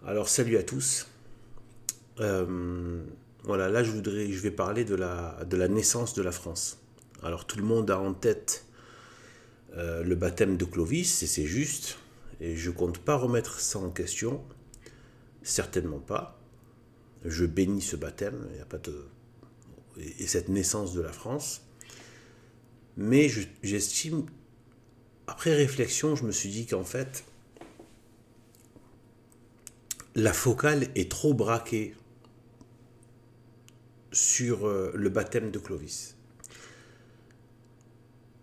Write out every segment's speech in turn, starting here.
Alors salut à tous. Voilà, là je vais parler de la naissance de la France. Alors tout le monde a en tête le baptême de Clovis, et c'est juste, et je compte pas remettre ça en question, certainement pas. Je bénis ce baptême, il y a pas de, et cette naissance de la France. Mais j'estime, après réflexion, je me suis dit qu'en fait, la focale est trop braquée sur le baptême de Clovis.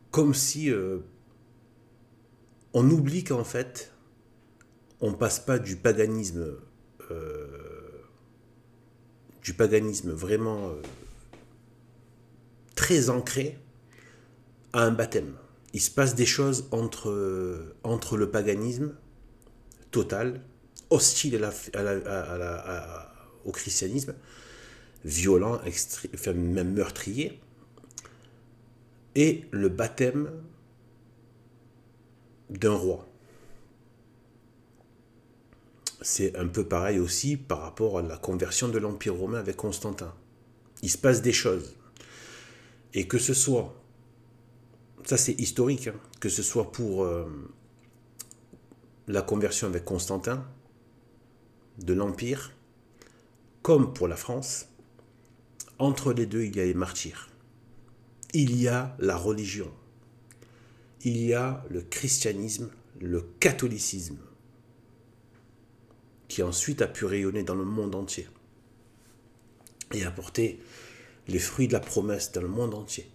Comme si on oublie qu'en fait, on passe pas du paganisme vraiment très ancré à un baptême. Il se passe des choses entre le paganisme total, hostile au christianisme, violent, enfin, même meurtrier, et le baptême d'un roi. C'est un peu pareil aussi par rapport à la conversion de l'Empire romain avec Constantin. Il se passe des choses. Et que ce soit, ça c'est historique, hein, que ce soit pour la conversion avec Constantin de l'Empire, comme pour la France, entre les deux il y a les martyrs. Il y a la religion. Il y a le christianisme, le catholicisme, qui ensuite a pu rayonner dans le monde entier et apporter les fruits de la promesse dans le monde entier.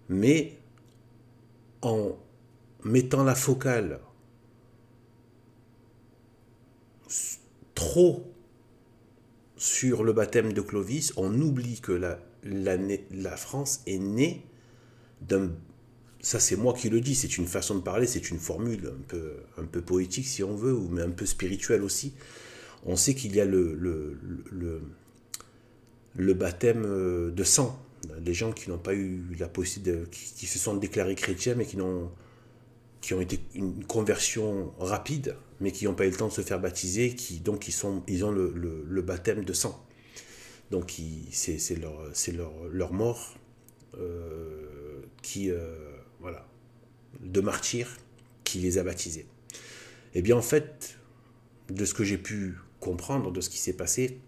Mais en mettant la focale trop sur le baptême de Clovis, on oublie que la France est née d'un... Ça c'est moi qui le dis, c'est une façon de parler, c'est une formule un peu poétique si on veut, mais un peu spirituelle aussi. On sait qu'il y a le baptême de sang. Les gens qui n'ont pas eu la possibilité, qui se sont déclarés chrétiens, mais qui ont été une conversion rapide, mais qui n'ont pas eu le temps de se faire baptiser, ils ont le baptême de sang. Donc c'est leur mort voilà, de martyrs qui les a baptisés. Et bien en fait, de ce que j'ai pu comprendre, de ce qui s'est passé,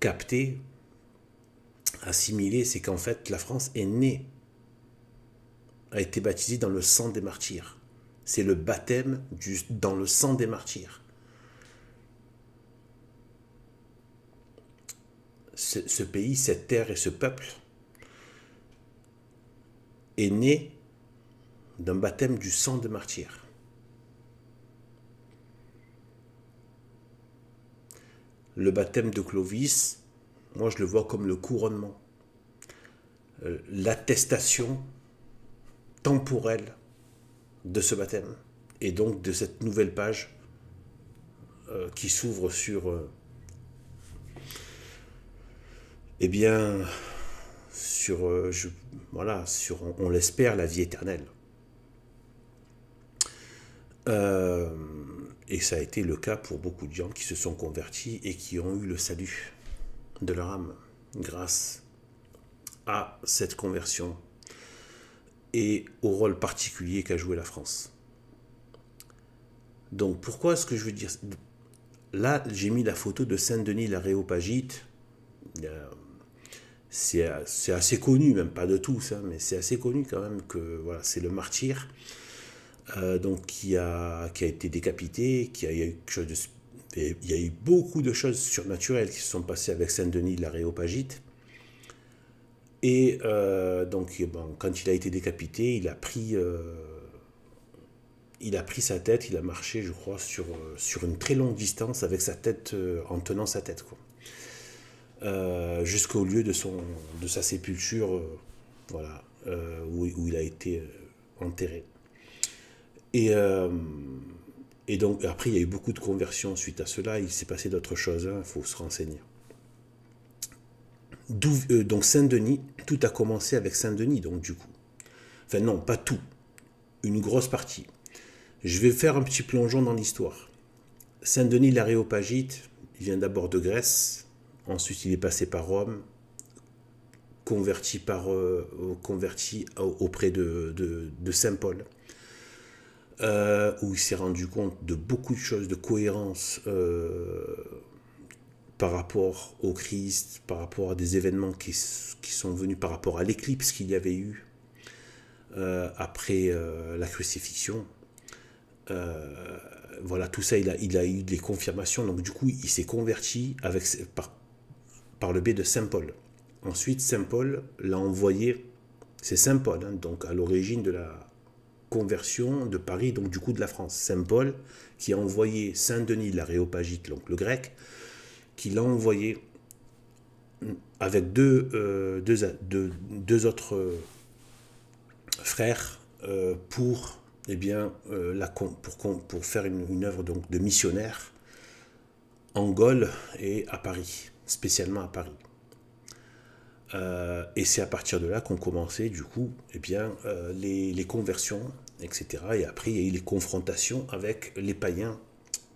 capter, assimiler, c'est qu'en fait la France est née, a été baptisée dans le sang des martyrs. C'est le baptême dans le sang des martyrs. Ce pays, cette terre et ce peuple est né d'un baptême du sang des martyrs. Le baptême de Clovis, moi je le vois comme le couronnement, l'attestation temporelle de ce baptême et donc de cette nouvelle page qui s'ouvre sur eh bien sur voilà, sur on l'espère la vie éternelle. Et ça a été le cas pour beaucoup de gens qui se sont convertis et qui ont eu le salut de leur âme grâce à cette conversion et au rôle particulier qu'a joué la France. Donc pourquoi est-ce que je veux dire... Là, j'ai mis la photo de Saint-Denis l'Aréopagite. C'est assez connu, même pas de tous, hein, mais c'est assez connu quand même que voilà, c'est le martyr donc qui a été décapité, il y a eu il y a eu beaucoup de choses surnaturelles qui se sont passées avec Saint-Denis l'Aréopagite. Et donc, bon, quand il a été décapité, il a pris sa tête, il a marché, je crois, sur une très longue distance avec sa tête, en tenant sa tête, quoi. Jusqu'au lieu de sa sépulture, voilà, où il a été enterré. Et donc, après, il y a eu beaucoup de conversions suite à cela. Il s'est passé d'autres choses, il faut se renseigner. Donc Saint-Denis, tout a commencé avec Saint-Denis, donc du coup. Enfin non, pas tout, une grosse partie. Je vais faire un petit plongeon dans l'histoire. Saint-Denis l'Aréopagite, il vient d'abord de Grèce, ensuite il est passé par Rome, converti auprès de Saint Paul, où il s'est rendu compte de beaucoup de choses, de cohérence par rapport au Christ, par rapport à des événements qui sont venus, par rapport à l'éclipse qu'il y avait eu après la crucifixion. Voilà, tout ça, il a eu des confirmations. Donc du coup, il s'est converti par le biais de Saint Paul. Ensuite, Saint Paul l'a envoyé, c'est Saint Paul, hein, donc à l'origine de la conversion de Paris, donc du coup de la France. Saint Paul qui a envoyé Saint-Denis l'Aréopagite, donc le grec, qui l'a envoyé avec deux autres frères pour, eh bien, pour faire une œuvre donc, de missionnaire en Gaule et à Paris, spécialement à Paris. Et c'est à partir de là qu'ont commencé, du coup, eh bien, les conversions, etc. Et après, il y a eu les confrontations avec les païens.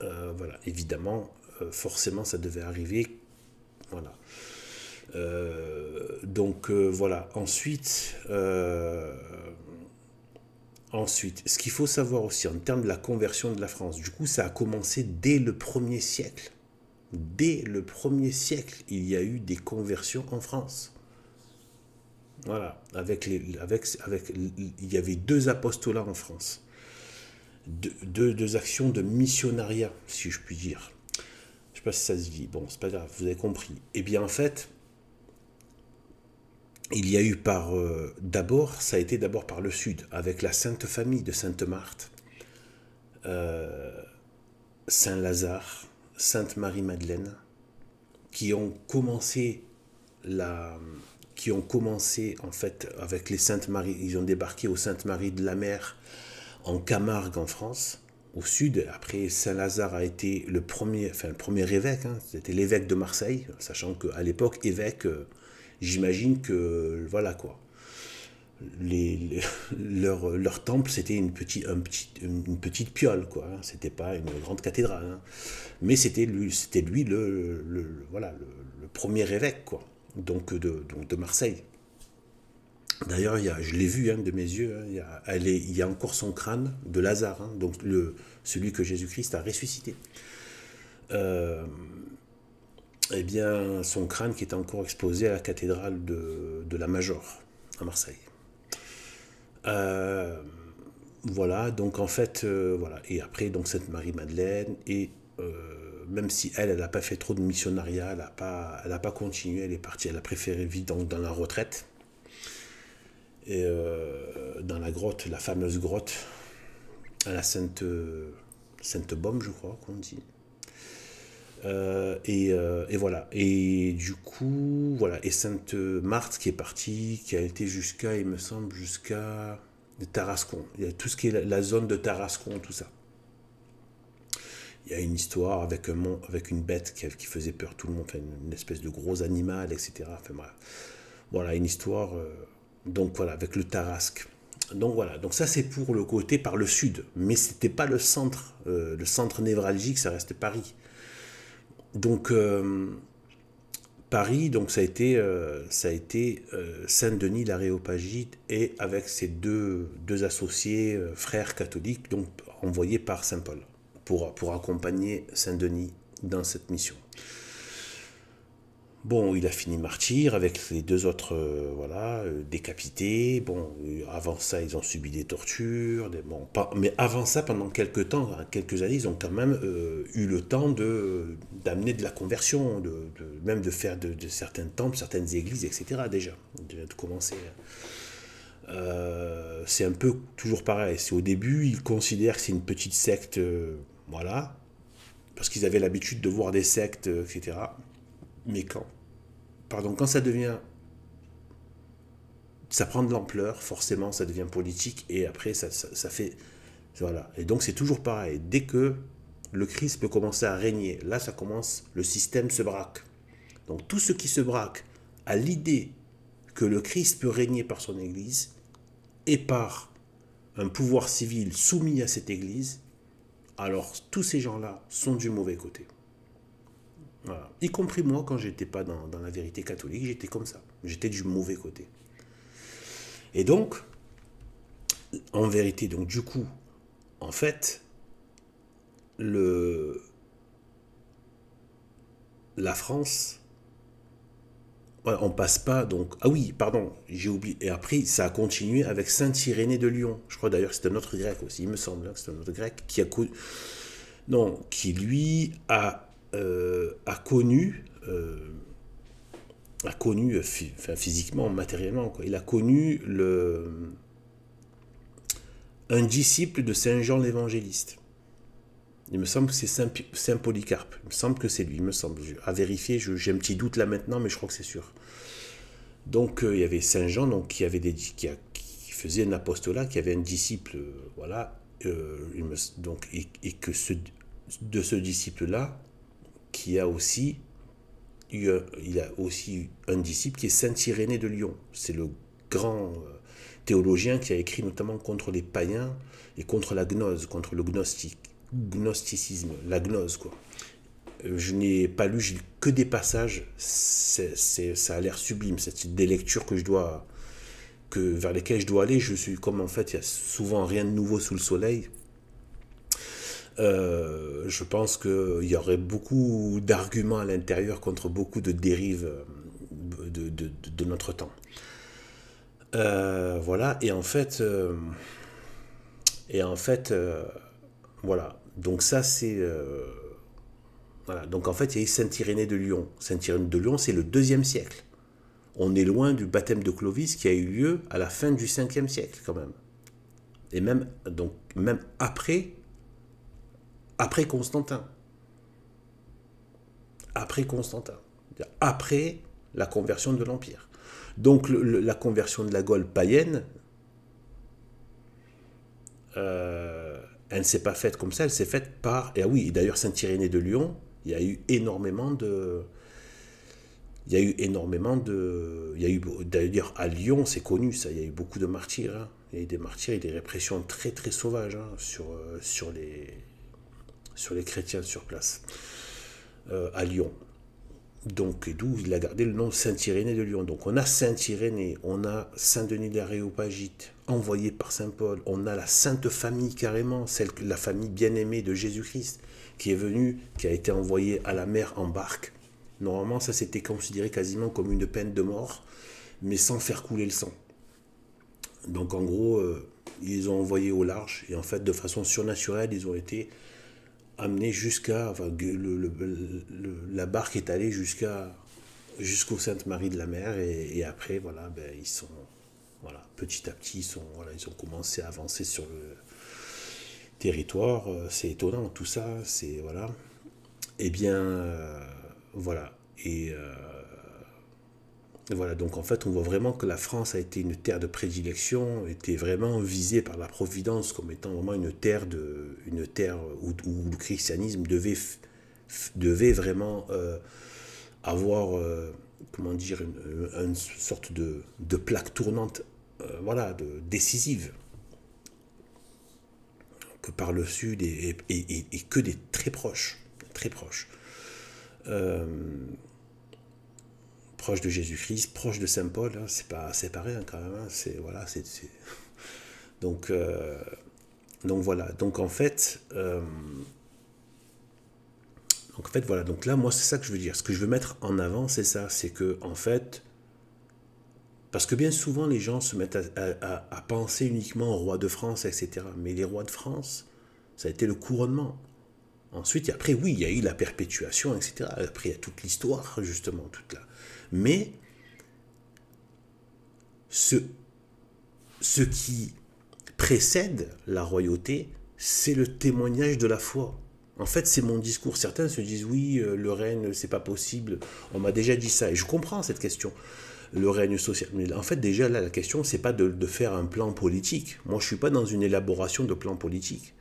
Voilà, évidemment, forcément, ça devait arriver. Voilà. Donc, voilà. Ensuite, ce qu'il faut savoir aussi en termes de la conversion de la France, du coup, ça a commencé dès le 1er siècle. Dès le 1er siècle, il y a eu des conversions en France. Voilà, il y avait 2 apostolats en France, deux actions de missionnariat, si je puis dire. Je ne sais pas si ça se dit, bon, c'est pas grave, vous avez compris. Eh bien, en fait, il y a eu ça a été d'abord par le sud, avec la Sainte Famille de Sainte-Marthe, Saint-Lazare, Sainte-Marie-Madeleine, qui ont commencé en fait avec les Saintes Marie, ils ont débarqué aux Saintes Marie de la Mer en Camargue en France, au sud. Après, Saint-Lazare a été le premier évêque, hein, c'était l'évêque de Marseille, sachant qu'à l'époque, évêque, j'imagine que, voilà quoi, leur temple, c'était une petite piole, quoi, hein, c'était pas une grande cathédrale, hein, mais c'était lui voilà, le premier évêque, quoi, donc de Marseille. D'ailleurs, je l'ai vu, hein, de mes yeux, hein, il y a encore son crâne de Lazare, hein, donc celui que Jésus-Christ a ressuscité. Eh bien, son crâne qui est encore exposé à la cathédrale de la Major, à Marseille. Voilà, donc en fait, voilà. Et après, donc Sainte Marie-Madeleine, et même si elle n'a pas fait trop de missionnariat, elle n'a pas continué, elle est partie, elle a préféré vivre dans la retraite. Et dans la grotte, la fameuse grotte, à la Sainte-Baume, je crois qu'on dit. Et voilà. Et du coup, voilà. Et Sainte-Marthe qui est partie, qui a été il me semble, jusqu'à Tarascon. Il y a tout ce qui est la zone de Tarascon, tout ça. Il y a une histoire avec une bête qui faisait peur tout le monde, enfin, une espèce de gros animal, etc. Enfin, voilà, une histoire. Donc voilà, avec le Tarasque. Donc voilà, donc ça c'est pour le côté par le sud, mais c'était pas le centre névralgique, ça reste Paris. Donc Paris, donc ça a été Saint-Denis l'Aréopagite et avec ses deux associés frères catholiques, donc envoyés par Saint Paul pour accompagner Saint-Denis dans cette mission. Bon, il a fini martyr avec les 2 autres, voilà, décapités. Bon, avant ça, ils ont subi des tortures. Mais avant ça, pendant quelques années, ils ont quand même eu le temps d'amener de la conversion, même de faire de certains temples, certaines églises, etc. déjà, de commencer. C'est un peu toujours pareil. C'est au début, ils considèrent que c'est une petite secte, voilà, parce qu'ils avaient l'habitude de voir des sectes, etc. Mais quand ça prend de l'ampleur, forcément, ça devient politique, et après, ça fait... Voilà. Et donc, c'est toujours pareil. Dès que le Christ peut commencer à régner, là, ça commence, le système se braque. Donc, tout ce qui se braque à l'idée que le Christ peut régner par son Église, et par un pouvoir civil soumis à cette Église, alors tous ces gens-là sont du mauvais côté. Voilà. Y compris moi, quand j'étais pas dans la vérité catholique, j'étais comme ça. J'étais du mauvais côté. Et donc, en vérité, donc du coup, en fait, la France, ouais, on passe pas donc. Ah oui, pardon, j'ai oublié. Et après, ça a continué avec Saint Irénée de Lyon. Je crois d'ailleurs que c'est un autre grec aussi, il me semble que c'est un autre grec qui a non, qui lui a connu, enfin, physiquement, matériellement, quoi. Il a connu un disciple de Saint Jean l'Évangéliste. Il me semble que c'est Saint Polycarpe. Il me semble que c'est lui, il me semble. À vérifier, j'ai un petit doute là maintenant, mais je crois que c'est sûr. Donc il y avait Saint Jean donc, qui faisait un apostolat, qui avait un disciple, voilà, donc, et que de ce disciple-là, qui a aussi il a aussi eu un disciple qui est Saint Irénée de Lyon. C'est le grand théologien qui a écrit notamment contre les païens et contre la gnose, contre le gnosticisme, la gnose, quoi. Je n'ai pas lu, j'ai lu que des passages, ça a l'air sublime, c'est des lectures vers lesquelles je dois aller. Je suis comme en fait, il y a souvent rien de nouveau sous le soleil. Je pense qu'il y aurait beaucoup d'arguments à l'intérieur contre beaucoup de dérives de notre temps. Voilà, voilà. Donc ça, c'est... voilà. Donc en fait, il y a eu Saint Irénée de Lyon. Saint Irénée de Lyon, c'est le 2e siècle. On est loin du baptême de Clovis qui a eu lieu à la fin du 5e siècle, quand même. Et même après Constantin. Après Constantin. Après la conversion de l'Empire. Donc la conversion de la Gaule païenne, elle ne s'est pas faite comme ça, elle s'est faite par... Et ah oui, d'ailleurs Saint-Irénée de Lyon, il y a eu énormément de... D'ailleurs, à Lyon, c'est connu, ça. Il y a eu beaucoup de martyrs. Hein. Il y a eu des martyrs et des répressions très, très sauvages hein, sur les chrétiens sur place, à Lyon. Donc, et d'où il a gardé le nom de Saint-Irénée de Lyon. Donc, on a Saint-Irénée, on a Saint-Denis d'Aréopagite, envoyé par Saint-Paul. On a la Sainte Famille, carrément, la famille bien-aimée de Jésus-Christ, qui est venue, qui a été envoyée à la mer en barque. Normalement, ça c'était considéré quasiment comme une peine de mort, mais sans faire couler le sang. Donc en gros, ils ont envoyé au large, et en fait, de façon surnaturelle, ils ont été amenés jusqu'à... Enfin, la barque est allée jusqu'au Sainte-Marie de la Mer, et après, voilà, ben, ils sont... Voilà, petit à petit, ils ont commencé à avancer sur le territoire. C'est étonnant, tout ça, c'est... Voilà. Eh bien... Voilà. Et voilà, donc en fait, on voit vraiment que la France a été une terre de prédilection, était vraiment visée par la Providence comme étant vraiment une terre où le christianisme devait vraiment avoir, comment dire, une sorte de plaque tournante, voilà, décisive, que par le Sud et que des très proches, très proches. Proche de Jésus-Christ, proche de Saint Paul, hein, c'est pas rien quand même. Hein, voilà, donc voilà. Donc en fait, voilà. Donc là, moi, c'est ça que je veux dire. Ce que je veux mettre en avant, c'est ça, c'est que en fait, parce que bien souvent, les gens se mettent à penser uniquement au roi de France, etc. Mais les rois de France, ça a été le couronnement. Ensuite, après, oui, il y a eu la perpétuation, etc. Après, il y a toute l'histoire, justement, toute là. Mais ce qui précède la royauté, c'est le témoignage de la foi. En fait, c'est mon discours. Certains se disent, oui, le règne, c'est pas possible. On m'a déjà dit ça. Et je comprends cette question. Le règne social. Mais en fait, déjà, là, la question, c'est pas de faire un plan politique. Moi, je suis pas dans une élaboration de plan politique.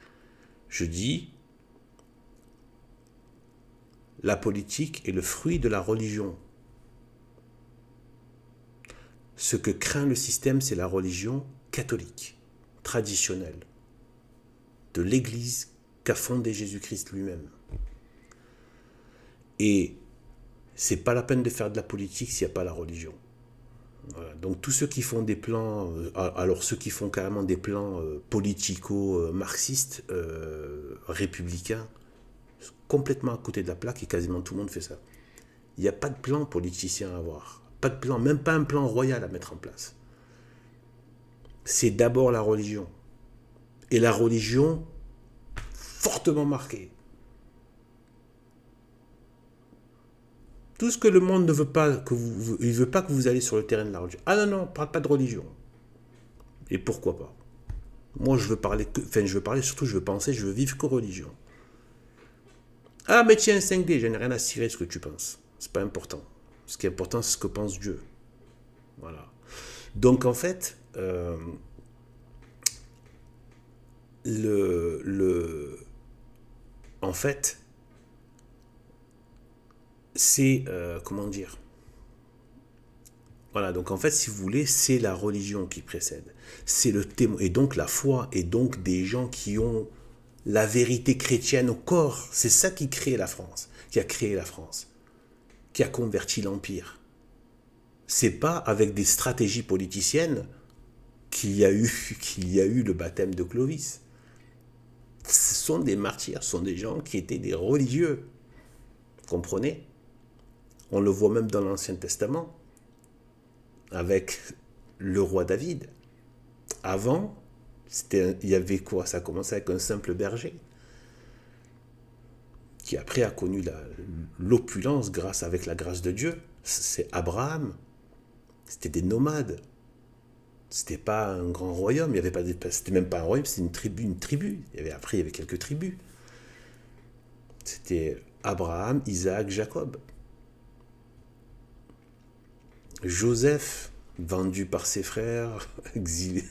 Je dis... La politique est le fruit de la religion. Ce que craint le système, c'est la religion catholique, traditionnelle, de l'Église qu'a fondé Jésus-Christ lui-même. Et c'est pas la peine de faire de la politique s'il n'y a pas la religion. Voilà. Donc tous ceux qui font des plans, alors ceux qui font carrément des plans politico-marxistes, républicains, complètement à côté de la plaque, et quasiment tout le monde fait ça. Il n'y a pas de plan politicien à avoir. Pas de plan, même pas un plan royal à mettre en place. C'est d'abord la religion. Et la religion fortement marquée. Tout ce que le monde ne veut pas, il ne veut pas que vous allez sur le terrain de la religion. Ah non, non, parle pas de religion. Et pourquoi pas? Moi, je veux parler, surtout, je veux penser, je veux vivre que religion. Ah, mais tiens, 5D, j'en ai rien à cirer de ce que tu penses. C'est pas important. Ce qui est important, c'est ce que pense Dieu. Voilà. Donc, en fait, en fait, c'est, comment dire, voilà, donc en fait, si vous voulez, c'est la religion qui précède. C'est le témoin, et donc la foi, et donc des gens qui ont la vérité chrétienne au corps. C'est ça qui crée la France, qui a créé la France, qui a converti l'Empire. C'est pas avec des stratégies politiciennes qu'il y a eu le baptême de Clovis. Ce sont des martyrs, ce sont des gens qui étaient des religieux. Vous comprenez? On le voit même dans l'Ancien Testament, avec le roi David. Avant, il y avait quoi? Ça a commencé avec un simple berger, qui après a connu l'opulence avec la grâce de Dieu. C'est Abraham. C'était des nomades. C'était pas un grand royaume. C'était même pas un royaume, c'était une tribu. Après, il y avait quelques tribus. C'était Abraham, Isaac, Jacob. Joseph, vendu par ses frères, exilé,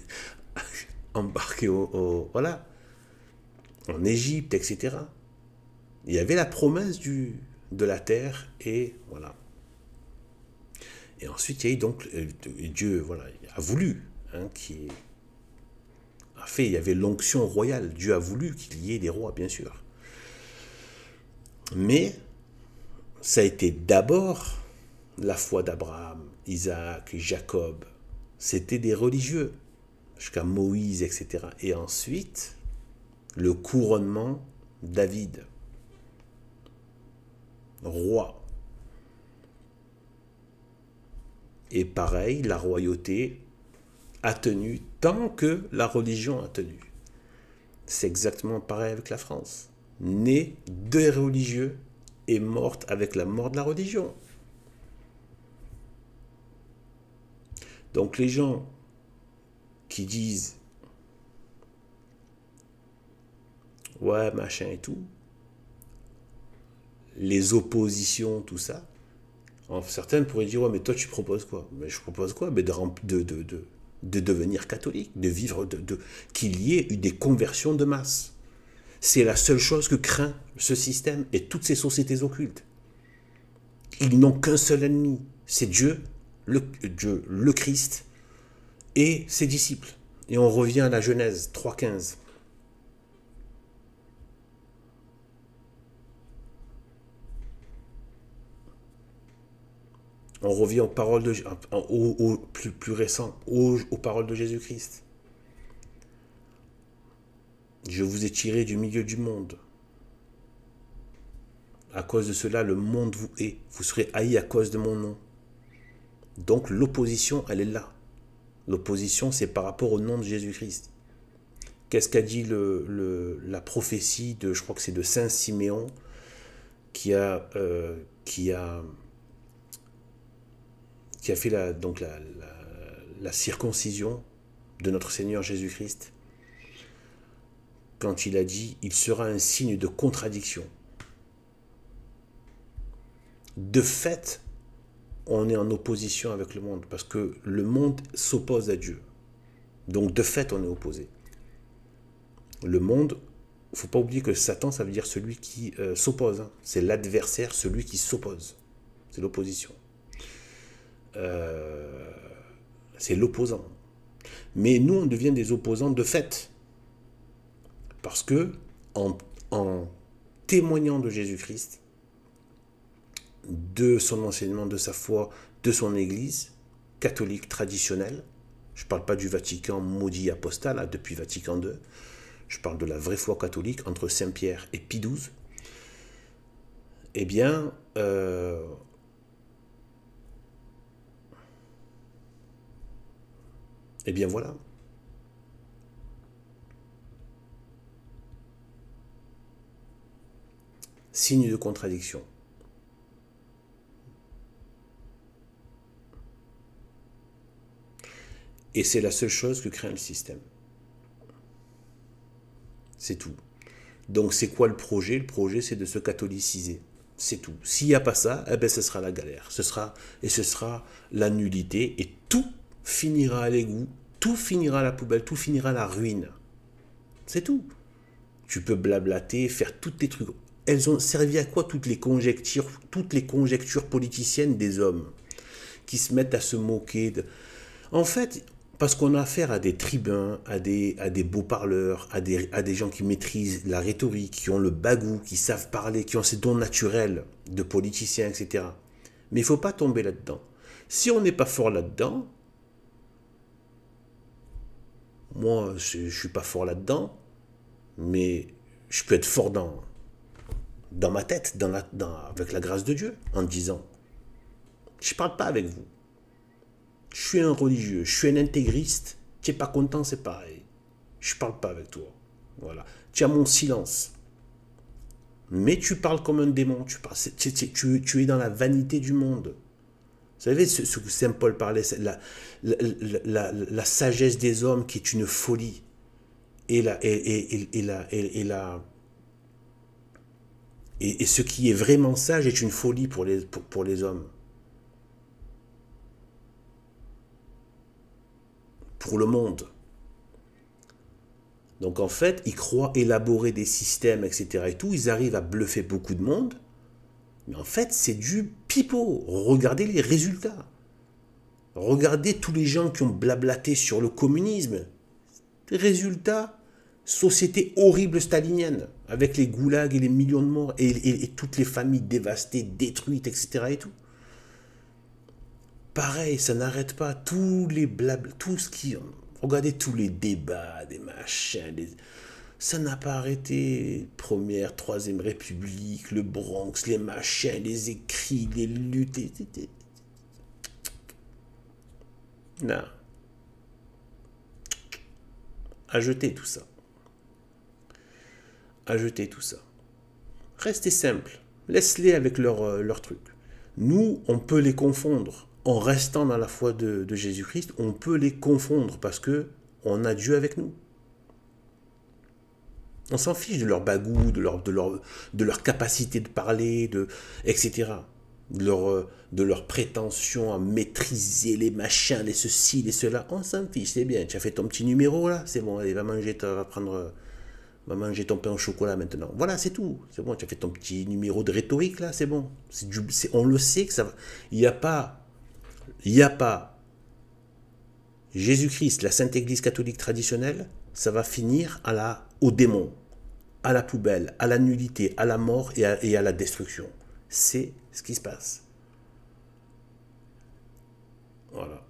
embarqué voilà, en Égypte, etc. Il y avait la promesse de la terre, et voilà. Et ensuite, il y a eu donc, Dieu, voilà, a voulu, il y avait l'onction royale. Dieu a voulu qu'il y ait des rois, bien sûr. Mais ça a été d'abord la foi d'Abraham, Isaac, Jacob. C'était des religieux, jusqu'à Moïse, etc. Et ensuite, le couronnement, David, roi. Et pareil, la royauté a tenu tant que la religion a tenu. C'est exactement pareil avec la France. Née de religieux et morte avec la mort de la religion. Donc les gens qui disent ouais, machin et tout, les oppositions, tout ça, certaines pourraient dire ouais, mais toi tu proposes quoi? Mais je propose quoi? Mais de devenir catholique, de vivre, qu'il y ait eu des conversions de masse. C'est la seule chose que craint ce système et toutes ces sociétés occultes. Ils n'ont qu'un seul ennemi, c'est Dieu, le Christ et ses disciples. Et on revient à la Genèse 3,15. On revient aux paroles plus récent, aux paroles de Jésus-Christ. Je vous ai tiré du milieu du monde. À cause de cela, le monde vous hait. Vous serez haïs à cause de mon nom. Donc l'opposition, elle est là. L'opposition, c'est par rapport au nom de Jésus-Christ. Qu'est-ce qu'a dit la prophétie de, je crois que c'est de Saint Siméon, qui a fait la circoncision de notre Seigneur Jésus-Christ, quand il a dit « Il sera un signe de contradiction ». De fait, on est en opposition avec le monde, parce que le monde s'oppose à Dieu. Donc de fait, on est opposé. Le monde, il ne faut pas oublier que Satan, ça veut dire celui qui s'oppose. Hein. C'est l'adversaire, celui qui s'oppose. C'est l'opposition. C'est l'opposant. Mais nous, on devient des opposants de fait. Parce que, en témoignant de Jésus-Christ, de son enseignement, de sa foi, de son Église catholique traditionnelle. Je ne parle pas du Vatican maudit apostat, là, depuis Vatican II. Je parle de la vraie foi catholique entre Saint-Pierre et Pie XII. Eh bien, voilà. Signe de contradiction. Et c'est la seule chose que craint le système. C'est tout. Donc c'est quoi le projet? Le projet, c'est de se catholiciser. C'est tout. S'il n'y a pas ça, eh ben, ce sera la galère. Ce sera la nullité. Et tout finira à l'égout. Tout finira à la poubelle. Tout finira à la ruine. C'est tout. Tu peux blablater, faire tous tes trucs. Elles ont servi à quoi toutes les conjectures politiciennes des hommes qui se mettent à se moquer de... En fait, parce qu'on a affaire à des tribuns, à des beaux parleurs, à des gens qui maîtrisent la rhétorique, qui ont le bagou, qui savent parler, qui ont ces dons naturels de politiciens, etc. Mais il ne faut pas tomber là-dedans. Si on n'est pas fort là-dedans, moi, je ne suis pas fort là-dedans, mais je peux être fort dans ma tête, avec la grâce de Dieu, en disant, je ne parle pas avec vous. Je suis un religieux, je suis un intégriste. Tu n'es pas content, c'est pareil. Je ne parle pas avec toi. Voilà. Tu as mon silence. Mais tu parles comme un démon. Tu es dans la vanité du monde. Vous savez ce que Saint Paul parlait, la sagesse des hommes qui est une folie. Et ce qui est vraiment sage est une folie pour les hommes. Pour le monde. Donc en fait, ils croient élaborer des systèmes, etc. et tout, ils arrivent à bluffer beaucoup de monde, mais en fait, c'est du pipeau. Regardez les résultats. Regardez tous les gens qui ont blablaté sur le communisme. Résultat, société horrible stalinienne, avec les goulags et les millions de morts, et toutes les familles dévastées, détruites, etc. et tout. Pareil, ça n'arrête pas. Tous les blabla, tout ce qui... Regardez tous les débats, des machins, ça n'a pas arrêté. Première, Troisième République, le Bronx, les machins, les écrits, les luttes. Non. Ajetez tout ça. Ajetez tout ça. Restez simple. Laisse-les avec leur truc. Nous, on peut les confondre. En restant dans la foi de Jésus-Christ, on peut les confondre parce que on a Dieu avec nous. On s'en fiche de leur bagou, de leur capacité de parler, etc. De leur prétention à maîtriser les machins, les ceci, les cela. On s'en fiche, c'est bien. Tu as fait ton petit numéro là, c'est bon, allez, va manger ton pain au chocolat maintenant. Voilà, c'est tout. C'est bon, tu as fait ton petit numéro de rhétorique là, c'est bon. On le sait que ça va. Il n'y a pas Jésus-Christ, la Sainte Église catholique traditionnelle, ça va finir au démon, à la poubelle, à la nullité, à la mort et à la destruction. C'est ce qui se passe. Voilà.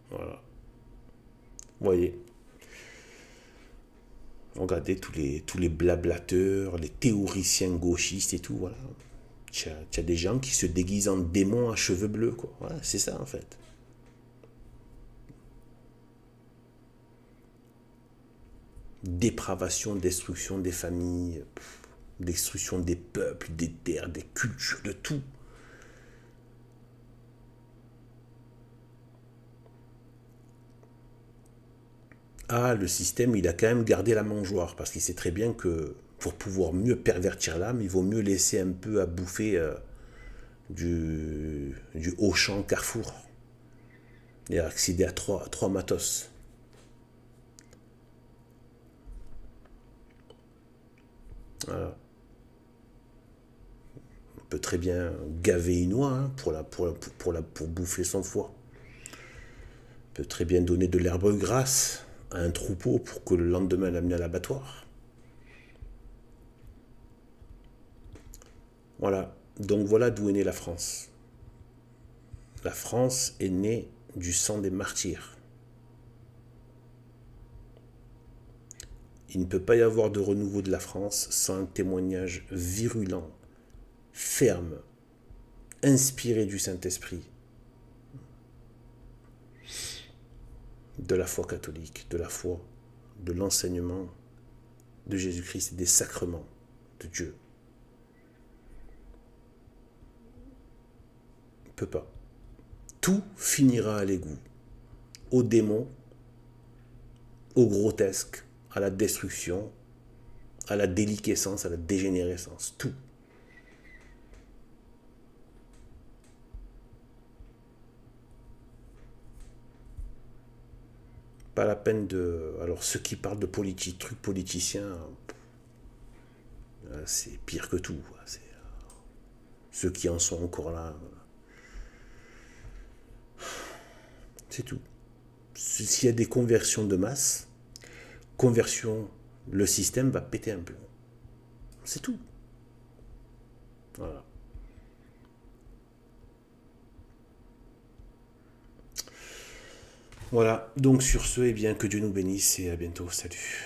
Voilà. Vous voyez. Regardez tous les blablateurs, les théoriciens gauchistes et tout, voilà. Tu as des gens qui se déguisent en démons à cheveux bleus, quoi. Voilà, c'est ça, en fait. Dépravation, destruction des familles, destruction des peuples, des terres, des cultures, de tout. Ah, le système, il a quand même gardé la mangeoire, parce qu'il sait très bien que pour pouvoir mieux pervertir l'âme, il vaut mieux laisser un peu à bouffer du Auchan Carrefour et accéder à trois matos. Voilà. On peut très bien gaver une oie hein, pour bouffer son foie. On peut très bien donner de l'herbe grasse à un troupeau pour que le lendemain l'amener à l'abattoir. Voilà. Donc voilà d'où est née la France. La France est née du sang des martyrs. Il ne peut pas y avoir de renouveau de la France sans un témoignage virulent, ferme, inspiré du Saint-Esprit, de la foi catholique, de la foi, de l'enseignement de Jésus-Christ et des sacrements de Dieu. Il ne peut pas. Tout finira à l'égout, au démon, au grotesque, à la destruction, à la déliquescence, à la dégénérescence, tout. Pas la peine de... Alors ceux qui parlent de politique, trucs politiciens, c'est pire que tout. Ceux qui en sont encore là, c'est tout. S'il y a des conversions de masse, le système va péter un peu. C'est tout. Voilà. Voilà. Donc sur ce, eh bien, que Dieu nous bénisse et à bientôt. Salut.